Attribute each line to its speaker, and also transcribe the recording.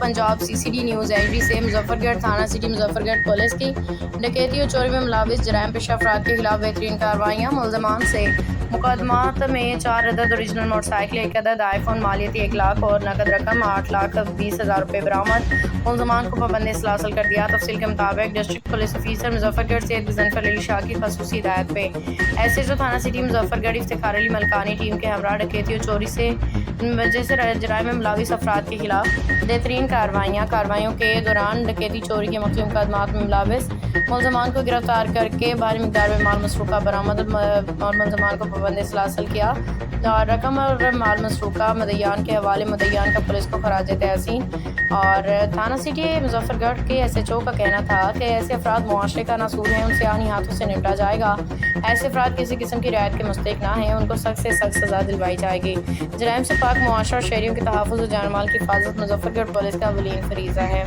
Speaker 1: Punjab CCD news agency से मुजफ्फरगढ़ थाना city Muzaffargarh police की डकैती और चोरी में मुलविस जराइम पेशा अफराद के खिलाफ बेहतरीन कार्रवाइयाँ। मुलजमान से मुकदमात में 4 अदद ओरिजिनल मोटरसाइकिल, 1 अदद आईफोन मालियती 1 लाख और नकद रकम 8,20,000 रुपये बरामद। मुलजमान को पाबंदी से हासिल कर दिया। तफसील के मुताबिक डिस्ट्रिक्ट पुलिस ऑफिसर मुजफ्फरगढ़ से गजनफर अली शाह की खसूसी हिदायत पे SHO थाना सिटी मुजफ्फरगढ़ इफ्तिखार अली मलकानी टीम के हमरा डकैती और चोरी से जैसे जराइम में मुलविस अफराद के खिलाफ बेहतरीन कार्रवाइयों के दौरान डकैती चोरी के मख्सूस मुकदमात में मुलविस मुलजमान को गिरफ्तार करके भारी मिकदार में माल मसरूका बरामद और मुलजमान को पाबंदी से हासिल किया और रकम और माल मसरूका मदयान के हवाले मुदयान का पुलिस को खराज तहसीन। और थाना सिटी मुजफ्फरगढ़ के SHO का कहना था कि ऐसे अफराद मुआशरे का नासूर हैं, उनसे आनी हाथों से निपटा जाएगा। ऐसे अफराद किसी किस्म की रियायत के मुस्तहिक ना हैं, उनको सख्त से सख्त सज़ा दिलवाई जाएगी। जराइम से पाक मुआशरा और शहरियों के तहफ़्फ़ुज़ और जान माल की हिफाजत मुजफ्फरगढ़ पुलिस का अवलीन फरीज़ा है।